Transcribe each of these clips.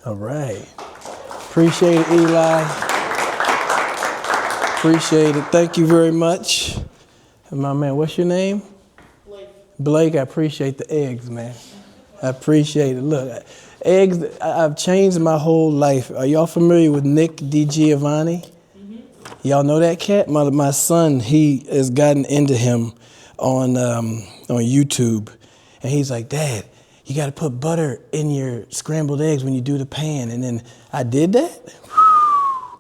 All right. Appreciate it, Eli. Appreciate it. Thank you very much. And my man, what's your name? Blake. Blake, I appreciate the eggs, man. I appreciate it. Look, eggs, I've changed my whole life. Are y'all familiar with Nick DiGiovanni? Mm-hmm. Y'all know that cat? My son, he has gotten into him on YouTube. And he's like, Dad, you got to put butter in your scrambled eggs when you do the pan. And then I did that.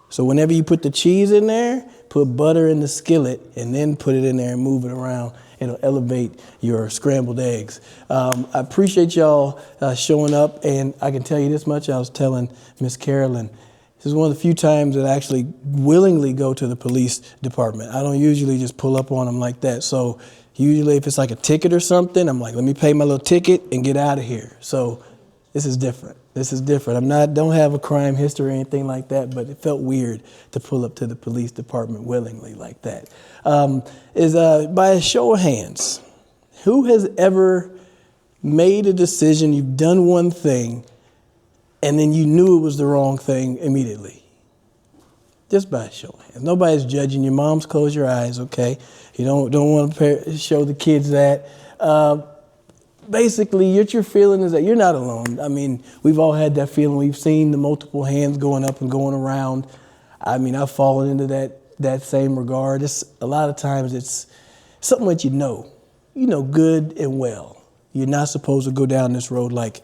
So whenever you put the cheese in there, put butter in the skillet and then put it in there and move it around. It'll elevate your scrambled eggs. I appreciate y'all showing up. And I can tell you this much. I was telling Miss Carolyn, this is one of the few times that I actually willingly go to the police department. I don't usually just pull up on them like that. So usually if it's like a ticket or something, I'm like, let me pay my little ticket and get out of here. So this is different. This is different. Don't have a crime history or anything like that, but it felt weird to pull up to the police department willingly like that. By a show of hands, who has ever made a decision, you've done one thing, and then you knew it was the wrong thing immediately? Just by a show of hands. Nobody's judging you. Moms, close your eyes, okay? You don't want to show the kids that. Basically, what you're feeling is that you're not alone. I mean, we've all had that feeling. We've seen the multiple hands going up and going around. I mean, I've fallen into that same regard. A lot of times it's something that you know good and well. You're not supposed to go down this road like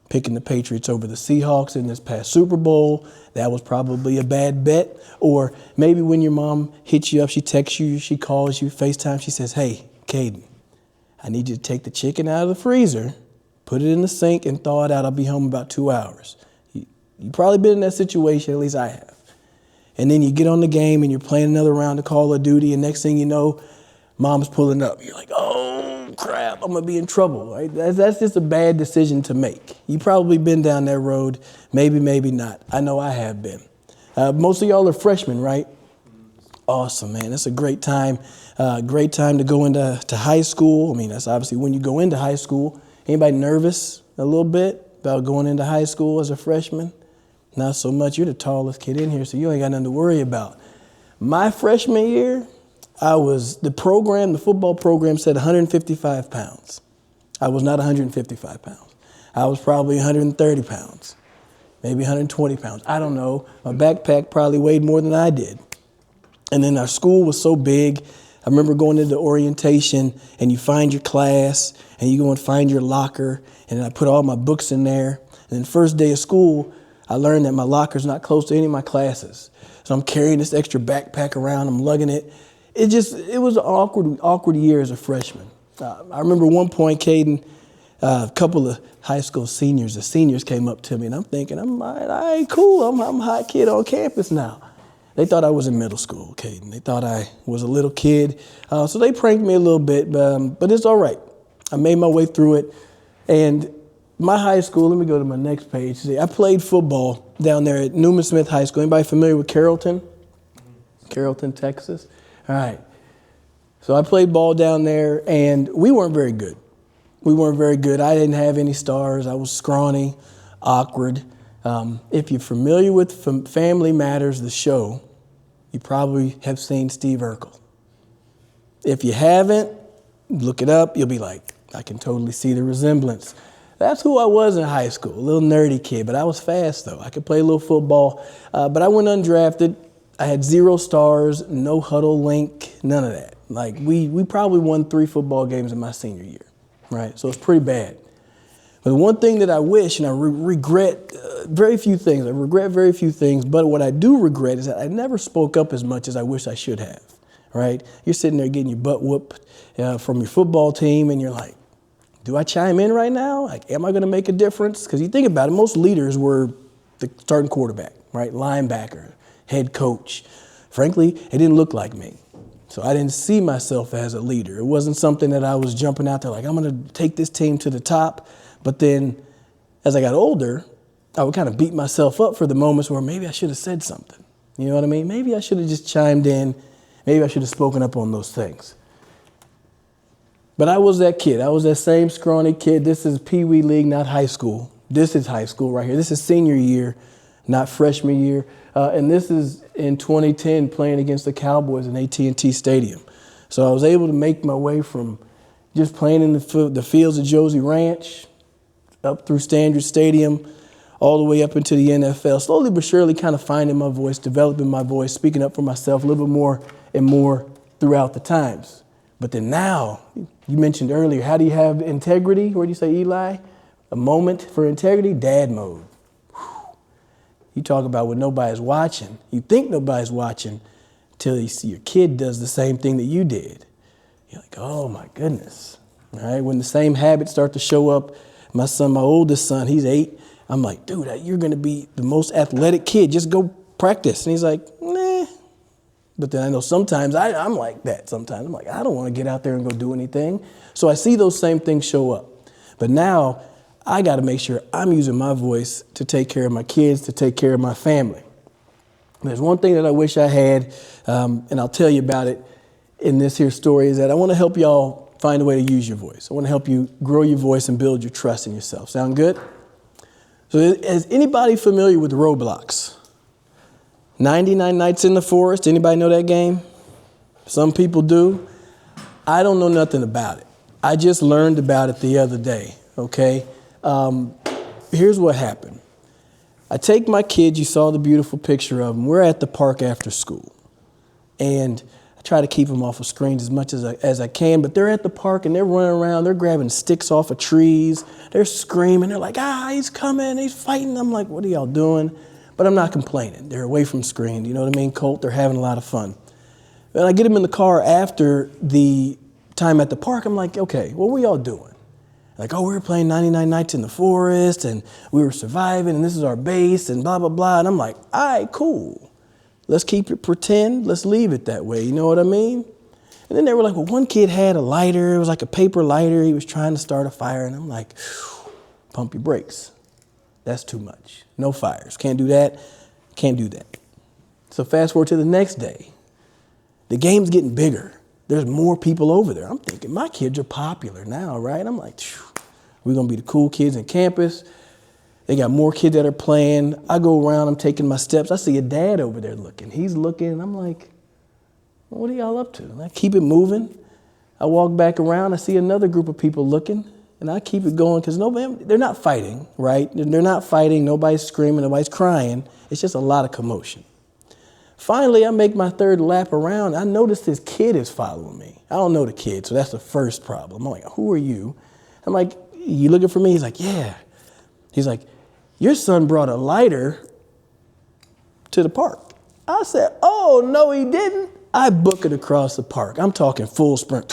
picking the Patriots over the Seahawks in this past Super Bowl. That was probably a bad bet. Or maybe when your mom hits you up, she texts you, she calls you, FaceTime, she says, hey, Caden, I need you to take the chicken out of the freezer, put it in the sink, and thaw it out. I'll be home in about 2 hours. You've probably been in that situation, at least I have. And then you get on the game and you're playing another round of Call of Duty, and next thing you know, mom's pulling up. You're like, oh, crap, I'm going to be in trouble. Right? That's just a bad decision to make. You've probably been down that road, maybe not. I know I have been. Most of y'all are freshmen, right? Awesome, man. It's a great time. Great time to go into high school. I mean, that's obviously when you go into high school. Anybody nervous a little bit about going into high school as a freshman? Not so much. You're the tallest kid in here, so you ain't got nothing to worry about. My freshman year, the football program said 155 pounds. I was not 155 pounds. I was probably 130 pounds, maybe 120 pounds. I don't know. My backpack probably weighed more than I did. And then our school was so big. I remember going into orientation and you find your class and you go and find your locker, and I put all my books in there. And then first day of school, I learned that my locker's not close to any of my classes. So I'm carrying this extra backpack around, I'm lugging it. It was an awkward year as a freshman. I remember one point, Caden, a couple of high school seniors, the seniors came up to me, and I'm thinking, all right, cool, I'm a hot kid on campus now. They thought I was in middle school, Caden. They thought I was a little kid. So they pranked me a little bit, but it's all right. I made my way through it. And my high school, let me go to my next page. See, I played football down there at Newman Smith High School. Anybody familiar with Carrollton? Carrollton, Texas? All right. So I played ball down there, and we weren't very good. I didn't have any stars. I was scrawny, awkward. If you're familiar with Family Matters, the show, you probably have seen Steve Urkel. If you haven't, look it up. You'll be like, I can totally see the resemblance. That's who I was in high school, a little nerdy kid, but I was fast, though. I could play a little football, but I went undrafted. I had 0 stars, no huddle link, none of that. Like, we probably won 3 football games in my senior year, right? So it's pretty bad. But the one thing that I wish, and I regret very few things. I regret very few things, but what I do regret is that I never spoke up as much as I wish I should have, right? You're sitting there getting your butt whooped from your football team, and you're like, do I chime in right now? Like, am I going to make a difference? Because you think about it, most leaders were the starting quarterback, right? Linebacker, head coach. Frankly, it didn't look like me. So I didn't see myself as a leader. It wasn't something that I was jumping out there like, I'm going to take this team to the top. But then as I got older, I would kind of beat myself up for the moments where maybe I should have said something. You know what I mean? Maybe I should have just chimed in. Maybe I should have spoken up on those things. But I was that kid. I was that same scrawny kid. This is Pee Wee League, not high school. This is high school right here. This is senior year, not freshman year. And this is in 2010 playing against the Cowboys in AT&T Stadium. So I was able to make my way from just playing in the fields of Josie Ranch, up through Standard Stadium, all the way up into the NFL, slowly but surely kind of finding my voice, developing my voice, speaking up for myself a little bit more and more throughout the times. But then now, you mentioned earlier, how do you have integrity? What do you say, Eli? A moment for integrity, dad mode. Whew. You talk about when nobody's watching. You think nobody's watching till you see your kid does the same thing that you did. You're like, oh my goodness. All right, when the same habits start to show up, my oldest son, he's 8. I'm like, dude, you're going to be the most athletic kid. Just go practice. And he's like, nah. But then I know sometimes I'm like that. Sometimes I'm like, I don't want to get out there and go do anything. So I see those same things show up. But now I got to make sure I'm using my voice to take care of my kids, to take care of my family. There's one thing that I wish I had, and I'll tell you about it in this here story, is that I want to help y'all find a way to use your voice. I want to help you grow your voice and build your trust in yourself. Sound good? So is anybody familiar with Roblox? 99 Nights in the Forest. Anybody know that game? Some people do. I don't know nothing about it. I just learned about it the other day, okay? Here's what happened. I take my kids, you saw the beautiful picture of them. We're at the park after school. And I try to keep them off of screens as much as I can, but they're at the park and they're running around, they're grabbing sticks off of trees, they're screaming, they're like, he's coming, he's fighting. I'm like, what are y'all doing? But I'm not complaining. They're away from screens, you know what I mean, Colt? They're having a lot of fun. And I get them in the car after the time at the park, I'm like, okay, what were y'all doing? Like, we were playing 99 Nights in the Forest, and we were surviving, and this is our base, and blah, blah, blah. And I'm like, all right, cool. Let's keep it pretend. Let's leave it that way. You know what I mean? And then they were like, well, one kid had a lighter. It was like a paper lighter. He was trying to start a fire. And I'm like, pump your brakes. That's too much. No fires. Can't do that. Can't do that. So fast forward to the next day. The game's getting bigger. There's more people over there. I'm thinking, my kids are popular now, right? I'm like, we're going to be the cool kids in campus. They got more kids that are playing. I go around, I'm taking my steps. I see a dad over there looking. He's looking, and I'm like, what are y'all up to? And I keep it moving. I walk back around. I see another group of people looking, and I keep it going because they're not fighting, right? They're not fighting. Nobody's screaming. Nobody's crying. It's just a lot of commotion. Finally, I make my third lap around. I notice this kid is following me. I don't know the kid, so that's the first problem. I'm like, who are you? I'm like, you looking for me? He's like, yeah. He's like, your son brought a lighter to the park. I said, oh, no, he didn't. I book it across the park. I'm talking full sprint.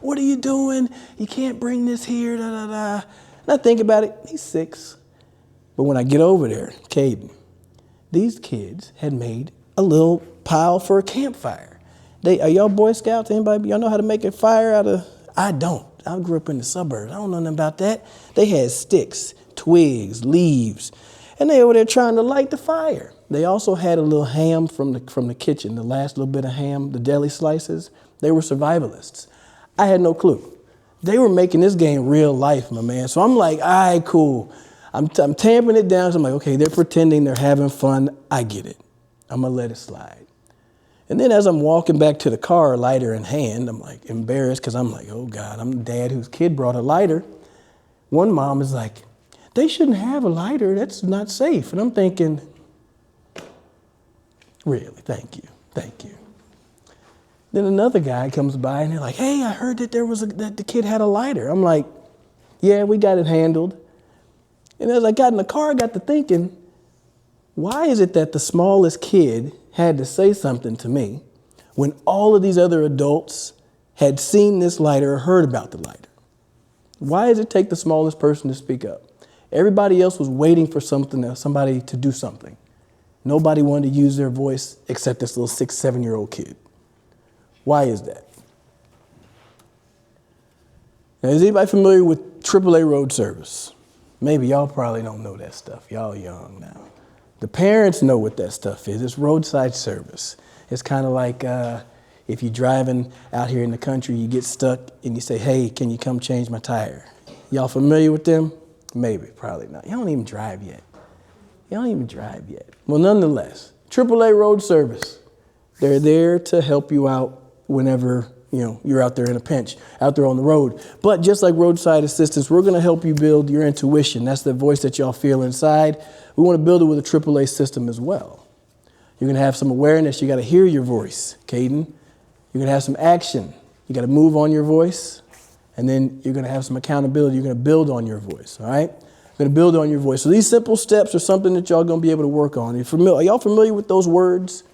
What are you doing? You can't bring this here, da, da, da. And I think about it, he's 6. But when I get over there, Caden, these kids had made a little pile for a campfire. Are y'all Boy Scouts? Anybody? Y'all know how to make a fire out of? I don't. I grew up in the suburbs. I don't know nothing about that. They had sticks, twigs, leaves, and they were there trying to light the fire. They also had a little ham from the kitchen, the last little bit of ham, the deli slices. They were survivalists. I had no clue. They were making this game real life, my man. So I'm like, all right, cool. I'm tamping it down. So I'm like, okay, they're pretending they're having fun. I get it. I'm going to let it slide. And then as I'm walking back to the car, lighter in hand, I'm like embarrassed because I'm like, oh God, I'm the dad whose kid brought a lighter. One mom is like, they shouldn't have a lighter. That's not safe. And I'm thinking, really, thank you. Then another guy comes by and they're like, hey, I heard that that the kid had a lighter. I'm like, yeah, we got it handled. And as I got in the car, I got to thinking, why is it that the smallest kid had to say something to me when all of these other adults had seen this lighter or heard about the lighter? Why does it take the smallest person to speak up? Everybody else was waiting for somebody to do something. Nobody wanted to use their voice except this little 6, 7-year-old kid. Why is that? Now, is anybody familiar with AAA road service? Maybe y'all probably don't know that stuff. Y'all young now. The parents know what that stuff is. It's roadside service. It's kind of like if you're driving out here in the country, you get stuck and you say, hey, can you come change my tire? Y'all familiar with them? Maybe, probably not. You don't even drive yet. Well, nonetheless, AAA Road Service. They're there to help you out whenever, you're out there in a pinch, out there on the road. But just like roadside assistance, we're going to help you build your intuition. That's the voice that y'all feel inside. We want to build it with a AAA system as well. You're going to have some awareness. You got to hear your voice, Caden. You're going to have some action. You got to move on your voice. And then you're going to have some accountability. You're going to build on your voice, all right? You're going to build on your voice. So these simple steps are something that y'all going to be able to work on. Are y'all familiar with those words?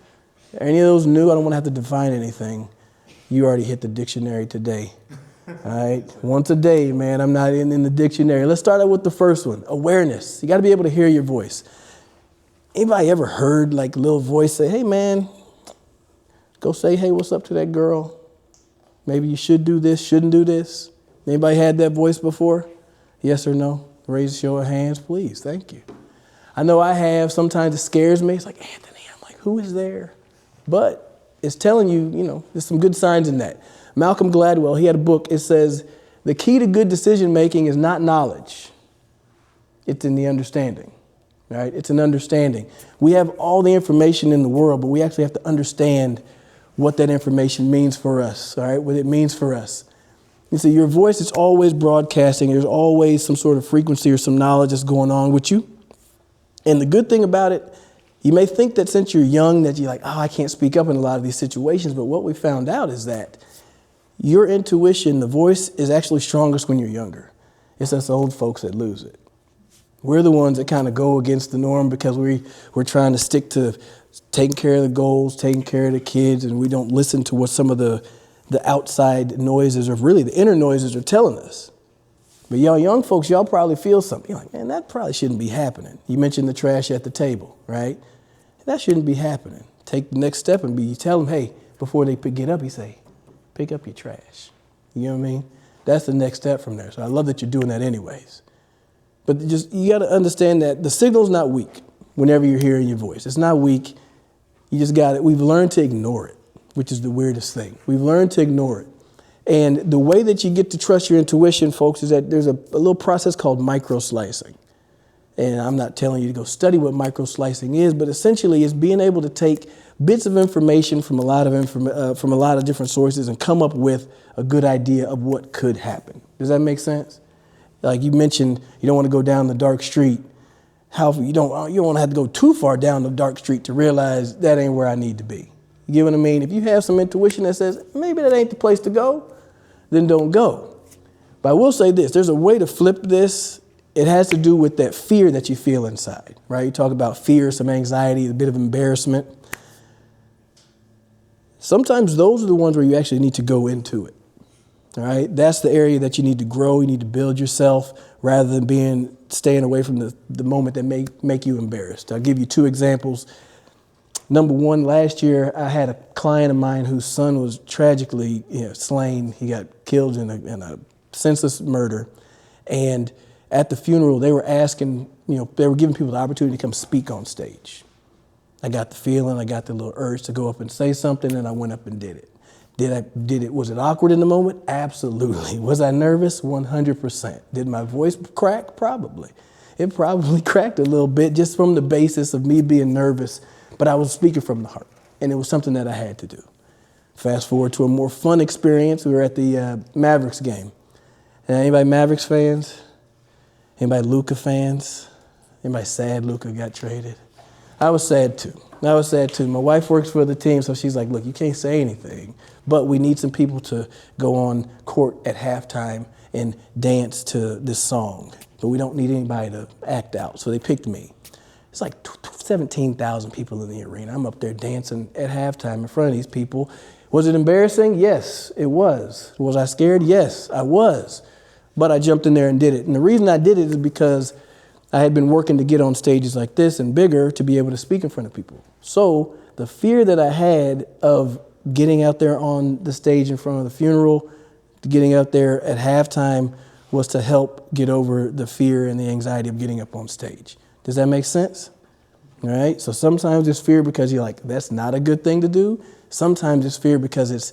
Are any of those new? I don't want to have to define anything. You already hit the dictionary today. All right. Once a day, man. I'm not in the dictionary. Let's start out with the first one. Awareness. You got to be able to hear your voice. Anybody ever heard like a little voice say, hey, man, go say, hey, what's up to that girl? Maybe you should do this, shouldn't do this. Anybody had that voice before? Yes or no? Raise a show of hands, please. Thank you. I know I have. Sometimes it scares me. It's like, Anthony, I'm like, who is there? But it's telling you, there's some good signs in that. Malcolm Gladwell, he had a book. It says, the key to good decision making is not knowledge. It's in the understanding, right? It's an understanding. We have all the information in the world, but we actually have to understand what that information means for us, all right? What it means for us. You see, your voice is always broadcasting. There's always some sort of frequency or some knowledge that's going on with you. And the good thing about it, you may think that since you're young that you're like, I can't speak up in a lot of these situations. But what we found out is that your intuition, the voice, is actually strongest when you're younger. It's us old folks that lose it. We're the ones that kind of go against the norm because we're trying to stick to taking care of the goals, taking care of the kids, and we don't listen to what some of the outside noises or really the inner noises are telling us. But y'all young folks, y'all probably feel something. You're like, man, that probably shouldn't be happening. You mentioned the trash at the table, right? That shouldn't be happening. Take the next step and you tell them, hey, before they get up, you say, pick up your trash. You know what I mean? That's the next step from there. So I love that you're doing that anyways. But you got to understand that the signal's not weak whenever you're hearing your voice. It's not weak. You just got it. We've learned to ignore it, which is the weirdest thing. We've learned to ignore it. And the way that you get to trust your intuition, folks, is that there's a little process called micro-slicing. And I'm not telling you to go study what micro-slicing is, but essentially it's being able to take bits of information from a lot of different sources and come up with a good idea of what could happen. Does that make sense? Like you mentioned, you don't want to go down the dark street. You don't want to have to go too far down the dark street to realize that ain't where I need to be. You get what I mean? If you have some intuition that says maybe that ain't the place to go, then don't go. But I will say this, there's a way to flip this. It has to do with that fear that you feel inside, right? You talk about fear, some anxiety, a bit of embarrassment. Sometimes those are the ones where you actually need to go into it, all right? That's the area that you need to grow. You need to build yourself rather than staying away from the moment that may make you embarrassed. I'll give you two examples. Number one, last year I had a client of mine whose son was tragically slain. He got killed in a senseless murder. And at the funeral, they were asking, they were giving people the opportunity to come speak on stage. I got the feeling, I got the little urge to go up and say something, and I went up and did it. Was it awkward in the moment? Absolutely. Was I nervous? 100%. Did my voice crack? Probably. It probably cracked a little bit just from the basis of me being nervous, but I was speaking from the heart, and it was something that I had to do. Fast forward to a more fun experience. We were at the Mavericks game. Anybody Mavericks fans? Anybody Luka fans? Anybody sad Luka got traded? I was sad too. My wife works for the team, so she's like, look, you can't say anything, but we need some people to go on court at halftime and dance to this song, but we don't need anybody to act out. So they picked me. It's like 17,000 people in the arena. I'm up there dancing at halftime in front of these people. Was it embarrassing? Yes, it was. Was I scared? Yes, I was. But I jumped in there and did it. And the reason I did it is because I had been working to get on stages like this and bigger to be able to speak in front of people. So the fear that I had of getting out there on the stage in front of the funeral, getting out there at halftime, was to help get over the fear and the anxiety of getting up on stage. Does that make sense? All right. So sometimes it's fear because you're like, that's not a good thing to do. Sometimes it's fear because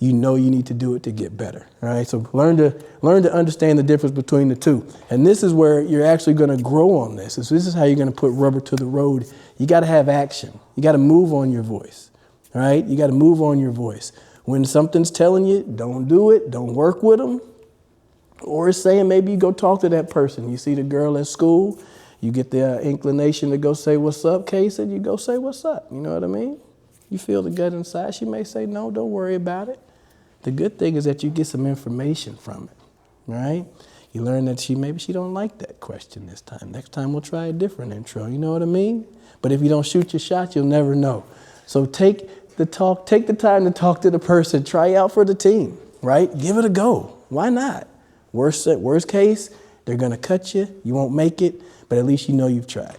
you know you need to do it to get better. All right. So learn to understand the difference between the two. And this is where you're actually going to grow on this. So this is how you're going to put rubber to the road. You got to have action. You got to move on your voice. All right. You got to move on your voice. When something's telling you, don't do it, don't work with them, or it's saying maybe you go talk to that person. You see the girl at school, you get the inclination to go say, what's up, Case, and you go say, what's up? You know what I mean? You feel the gut inside. She may say, no, don't worry about it. The good thing is that you get some information from it, right? You learn that maybe she don't like that question this time. Next time we'll try a different intro. You know what I mean? But if you don't shoot your shot, you'll never know. So take the time to talk to the person. Try out for the team, right? Give it a go. Why not? Worst case, they're going to cut you. You won't make it, but at least you know you've tried.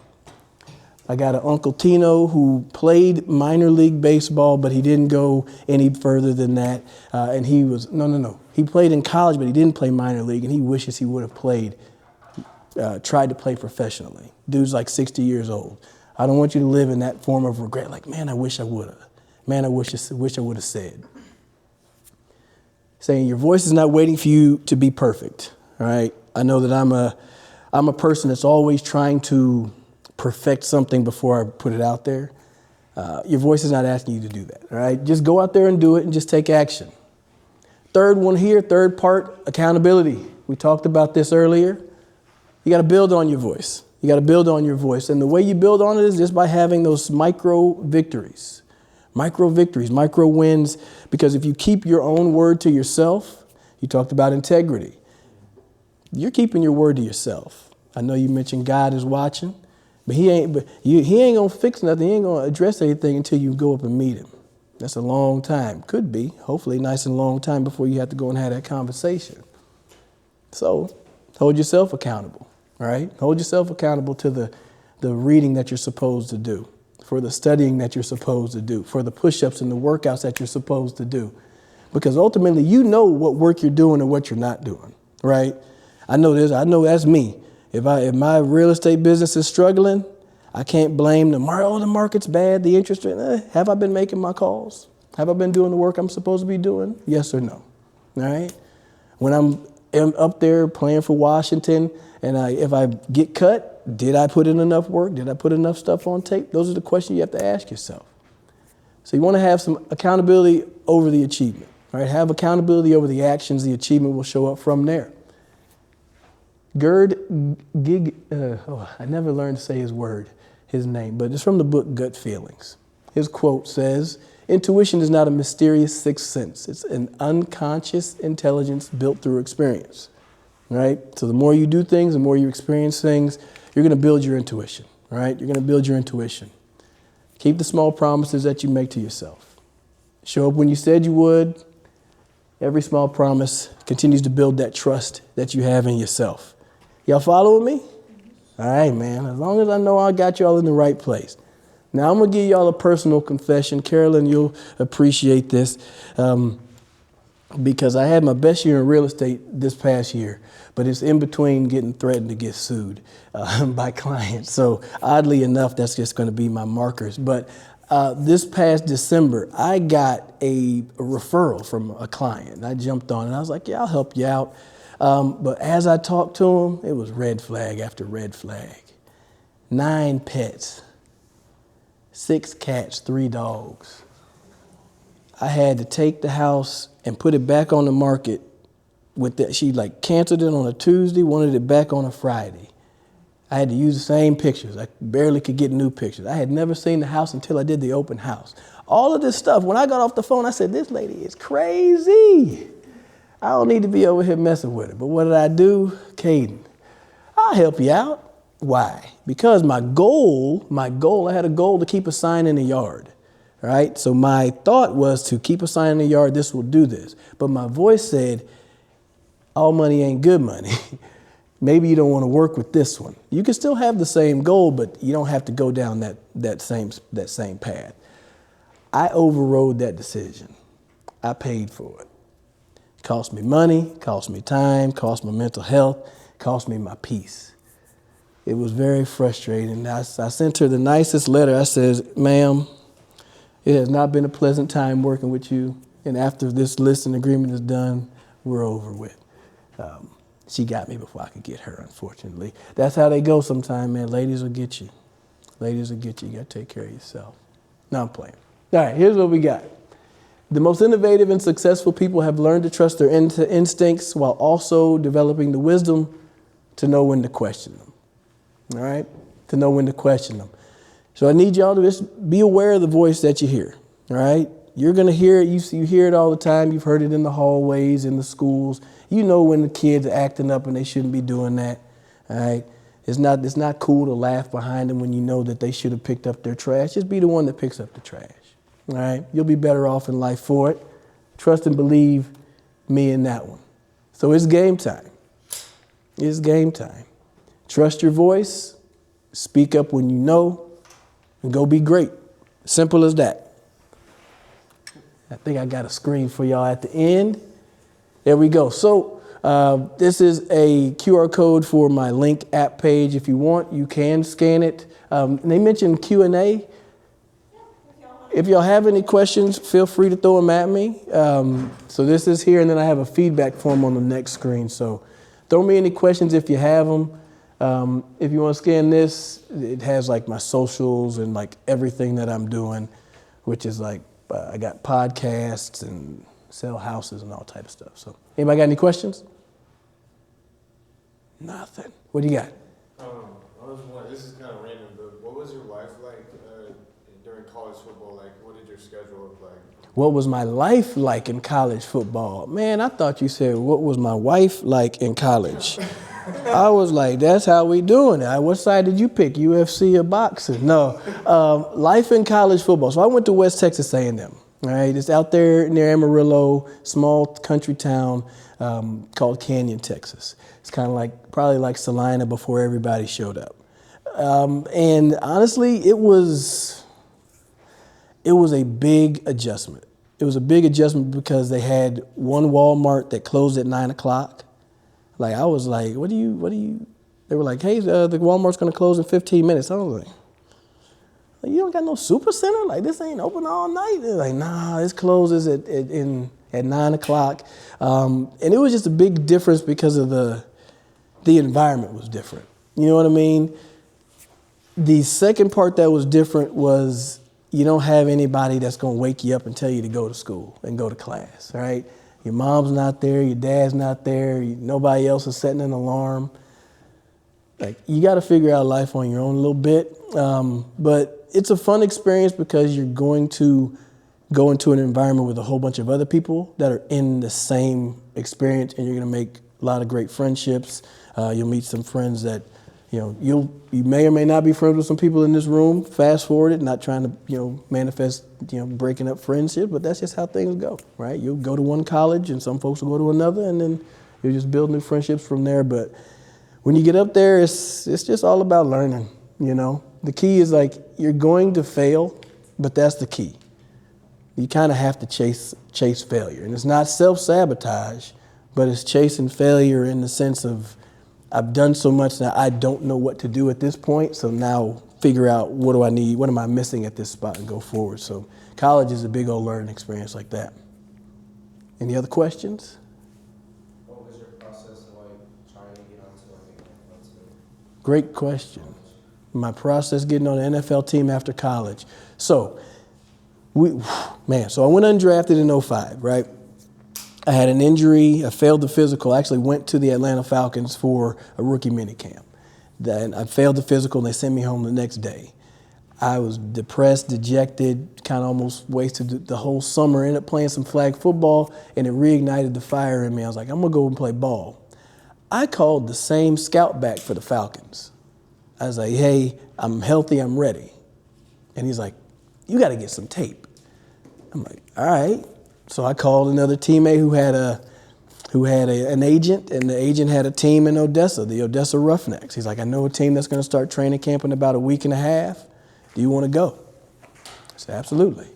I got an Uncle Tino who played minor league baseball, but he didn't go any further than that. And he was, no. He played in college, but he didn't play minor league, and he wishes he would have tried to play professionally. Dude's like 60 years old. I don't want you to live in that form of regret. Like, man, I wish I would have. Man, I wish I would have said. Saying your voice is not waiting for you to be perfect. All right. I know that I'm a person that's always trying to perfect something before I put it out there. Your voice is not asking you to do that. All right. Just go out there and do it and just take action. Third part, accountability. We talked about this earlier. You got to build on your voice. You got to build on your voice. And the way you build on it is just by having those micro victories, micro wins. Because if you keep your own word to yourself, you talked about integrity. You're keeping your word to yourself. I know you mentioned God is watching, but he ain't going to fix nothing. He ain't going to address anything until you go up and meet him. That's a long time. Could be, hopefully, nice and long time before you have to go and have that conversation. So hold yourself accountable, all right? Hold yourself accountable to the reading that you're supposed to do, for the studying that you're supposed to do, for the push-ups and the workouts that you're supposed to do. Because ultimately, you know what work you're doing and what you're not doing, right? I know this. I know that's me. If my real estate business is struggling, I can't blame the market's bad, the interest rate. Have I been making my calls? Have I been doing the work I'm supposed to be doing? Yes or no? All right. When I'm up there playing for Washington, and if I get cut, did I put in enough work? Did I put enough stuff on tape? Those are the questions you have to ask yourself. So you want to have some accountability over the achievement. All right. Have accountability over the actions. The achievement will show up from there. I never learned to say his name, but it's from the book Gut Feelings. His quote says, "Intuition is not a mysterious sixth sense. It's an unconscious intelligence built through experience." Right? So the more you do things, the more you experience things, you're going to build your intuition. Right? You're going to build your intuition. Keep the small promises that you make to yourself. Show up when you said you would. Every small promise continues to build that trust that you have in yourself. Y'all following me? All right, man. As long as I know I got y'all in the right place. Now, I'm going to give y'all a personal confession. Carolyn, you'll appreciate this because I had my best year in real estate this past year, but it's in between getting threatened to get sued by clients. So oddly enough, that's just going to be my markers. But this past December, I got a referral from a client. I jumped on it. I was like, yeah, I'll help you out. But as I talked to him, it was red flag after red flag. 9 pets, 6 cats, 3 dogs. I had to take the house and put it back on the market with that. She canceled it on a Tuesday, wanted it back on a Friday. I had to use the same pictures. I barely could get new pictures. I had never seen the house until I did the open house. All of this stuff, when I got off the phone, I said, this lady is crazy. I don't need to be over here messing with her. But what did I do? Caden, I'll help you out. Why? Because my goal, I had a goal to keep a sign in the yard. All right. So my thought was to keep a sign in the yard. This will do this. But my voice said, all money ain't good money. Maybe you don't want to work with this one. You can still have the same goal, but you don't have to go down that same path. I overrode that decision. I paid for it. Cost me money, cost me time, cost my mental health, cost me my peace. It was very frustrating. I sent her the nicest letter. I said, ma'am, it has not been a pleasant time working with you. And after this list and agreement is done, we're over with. She got me before I could get her, unfortunately. That's how they go sometimes, man. Ladies will get you. Ladies will get you. You got to take care of yourself. No, I'm playing. All right, here's what we got. The most innovative and successful people have learned to trust their instincts while also developing the wisdom to know when to question them. All right? To know when to question them. So I need y'all to just be aware of the voice that you hear. All right? You're going to hear it. You hear it all the time. You've heard it in the hallways, in the schools. You know when the kids are acting up and they shouldn't be doing that. All right? It's not cool to laugh behind them when you know that they should have picked up their trash. Just be the one that picks up the trash. All right? You'll be better off in life for it. Trust and believe me in that one. So it's game time. It's game time. Trust your voice. Speak up when you know. And go be great. Simple as that. I think I got a screen for y'all at the end. There we go. So this is a QR code for my Link app page. If you want, you can scan it. They mentioned Q&A. If y'all have any questions, feel free to throw them at me. So this is here, and then I have a feedback form on the next screen. So throw me any questions if you have them. If you want to scan this, it has like my socials and like everything that I'm doing, which is like I got podcasts and sell houses and all type of stuff. So anybody got any questions? Nothing. What do you got? This is kind of random, but what was your life like during college football? Like, what did your schedule look like? What was my life like in college football? Man, I thought you said, what was my wife like in college? I was like, that's how we doing it. What side did you pick, UFC or boxing? No, life in college football. So I went to West Texas A&M. All right, it's out there near Amarillo, small country town called Canyon, Texas. It's kind of like, probably like Salina before everybody showed up. And honestly, it was a big adjustment. It was a big adjustment because they had one Walmart that closed at 9 o'clock. Like, I was like, what do you, they were like, hey, the Walmart's going to close in 15 minutes. I was like, you don't got no super center? Like, this ain't open all night? They're like, nah, this closes at 9 o'clock. And it was just a big difference because of the environment was different. You know what I mean? The second part that was different was you don't have anybody that's going to wake you up and tell you to go to school and go to class, right? Your mom's not there, your dad's not there, nobody else is setting an alarm. Like, you got to figure out life on your own a little bit. But it's a fun experience because you're going to go into an environment with a whole bunch of other people that are in the same experience, and you're going to make a lot of great friendships. You'll meet some friends that, you may or may not be friends with some people in this room. Fast forward it, not trying to, manifest, breaking up friendship, but that's just how things go, right? You'll go to one college and some folks will go to another, and then you'll just build new friendships from there. But when you get up there, it's just all about learning, The key is like, you're going to fail, but that's the key. You kind of have to chase failure. And it's not self-sabotage, but it's chasing failure in the sense of, I've done so much that I don't know what to do at this point. So now figure out, what do I need? What am I missing at this spot, and go forward. So college is a big old learning experience like that. Any other questions? What was your process like trying to get onto an NFL team? Great question. My process getting on the NFL team after college. So, so I went undrafted in 05, right? I had an injury. I failed the physical. I actually went to the Atlanta Falcons for a rookie minicamp. Then I failed the physical, and they sent me home the next day. I was depressed, dejected, kind of almost wasted the whole summer. Ended up playing some flag football, and it reignited the fire in me. I was like, I'm going to go and play ball. I called the same scout back for the Falcons. I was like, hey, I'm healthy, I'm ready. And he's like, you got to get some tape. I'm like, all right. So I called another teammate who had an agent, and the agent had a team in Odessa, the Odessa Roughnecks. He's like, I know a team that's going to start training camp in about a week and a half. Do you want to go? I said, absolutely.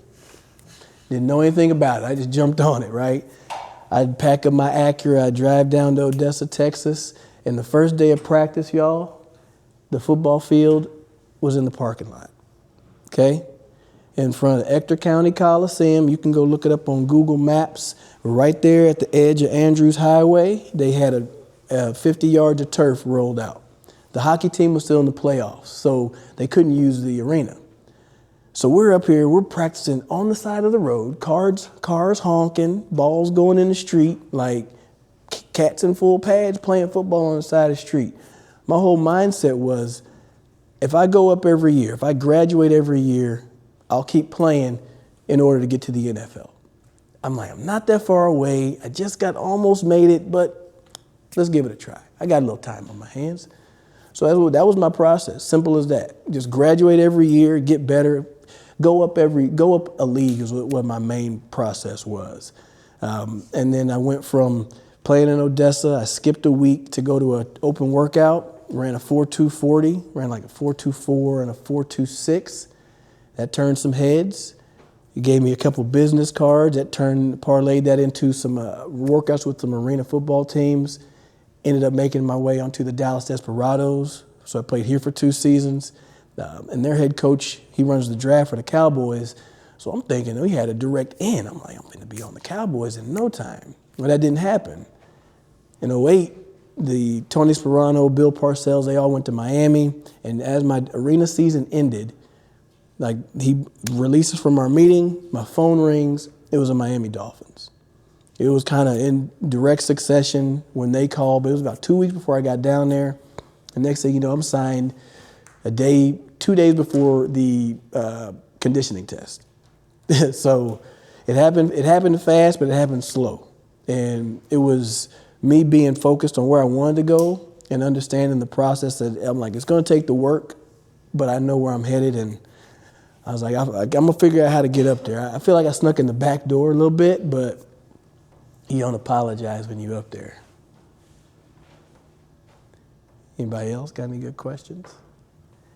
Didn't know anything about it. I just jumped on it, right? I'd pack up my Acura. I'd drive down to Odessa, Texas. And the first day of practice, y'all, the football field was in the parking lot, okay? in front of Ector County Coliseum. You can go look it up on Google Maps. Right there at the edge of Andrews Highway, they had a 50 yards of turf rolled out. The hockey team was still in the playoffs, so they couldn't use the arena. So we're up here, we're practicing on the side of the road, cars honking, balls going in the street, like cats in full pads playing football on the side of the street. My whole mindset was, if I go up every year, if I graduate every year, I'll keep playing in order to get to the NFL. I'm like, I'm not that far away. I just almost made it, but let's give it a try. I got a little time on my hands. So that was my process, simple as that. Just graduate every year, get better, go up a league is what my main process was. And then I went from playing in Odessa, I skipped a week to go to an open workout, ran a 4.240, ran like a 4.24 and a 4.26. That turned some heads. He gave me a couple business cards that parlayed that into some workouts with some arena football teams. Ended up making my way onto the Dallas Desperados. So I played here for 2 seasons. And their head coach, he runs the draft for the Cowboys. So I'm thinking, he had a direct in. I'm like, I'm going to be on the Cowboys in no time. Well, that didn't happen. In 2008, the Tony Sperano, Bill Parcells, they all went to Miami. And as my arena season ended, like he releases from our meeting, my phone rings, it was the Miami Dolphins. It was kind of in direct succession when they called, but it was about 2 weeks before I got down there. The next thing you know, I'm signed 2 days before the conditioning test. So it happened fast, but it happened slow. And it was me being focused on where I wanted to go and understanding the process that I'm like, it's going to take the work, but I know where I'm headed. And I was like, I'm going to figure out how to get up there. I feel like I snuck in the back door a little bit, but you don't apologize when you're up there. Anybody else got any good questions?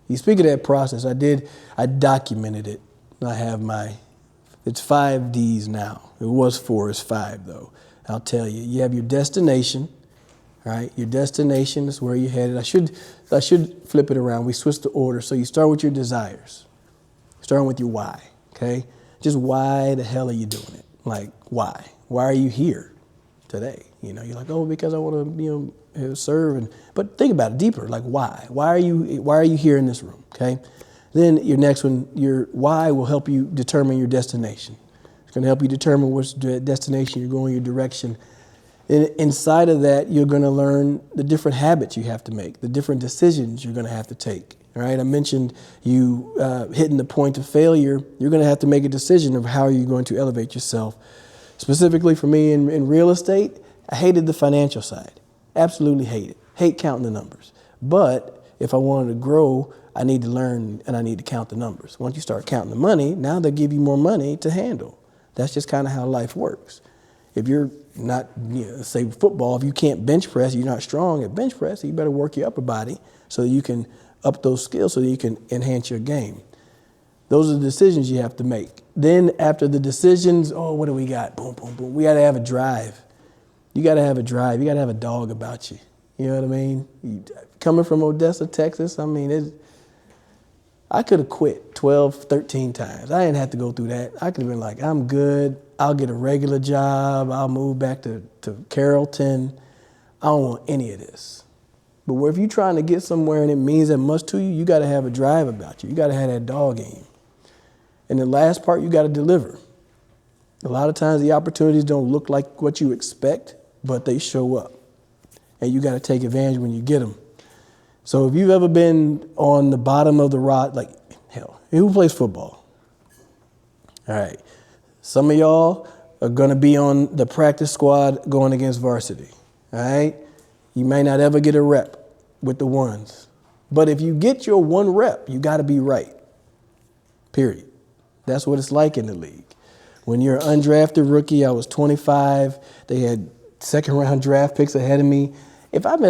You speak of that process, I documented it. I have it's 5 Ds now. It was 4, it's 5 though. I'll tell you. You have your destination, right? Your destination is where you're headed. I should flip it around. We switched the order. So you start with your desires. Starting with your why, okay? Just why the hell are you doing it? Like, why? Why are you here today? You're like, because I want to, serve. But think about it deeper. Like, why? Why are you here in this room? Okay. Then your next one, your why will help you determine your destination. It's going to help you determine which destination you're going, your direction. And inside of that, you're going to learn the different habits you have to make, the different decisions you're going to have to take. All right. I mentioned you hitting the point of failure. You're going to have to make a decision of how you're going to elevate yourself. Specifically for me in real estate, I hated the financial side. Absolutely hate it. Hate counting the numbers. But if I wanted to grow, I need to learn and I need to count the numbers. Once you start counting the money, now they'll give you more money to handle. That's just kind of how life works. If you're not, say football, if you can't bench press, you're not strong at bench press, you better work your upper body so that you can up those skills so that you can enhance your game. Those are the decisions you have to make. Then after the decisions, what do we got? Boom, boom, boom. We got to have a drive. You got to have a drive. You got to have a dog about you. You know what I mean? Coming from Odessa, Texas, I could have quit 12, 13 times. I didn't have to go through that. I could have been like, I'm good. I'll get a regular job. I'll move back to Carrollton. I don't want any of this. But if you're trying to get somewhere and it means that much to you, you got to have a drive about you. You got to have that dog in you. And the last part, you got to deliver. A lot of times the opportunities don't look like what you expect, but they show up. And you got to take advantage when you get them. So if you've ever been on the bottom of the rod, like, hell, who plays football? All right. Some of y'all are going to be on the practice squad going against varsity. All right. You may not ever get a rep with the ones. But if you get your one rep, you got to be right. Period. That's what it's like in the league. When you're an undrafted rookie, I was 25. They had second-round draft picks ahead of me. If I'd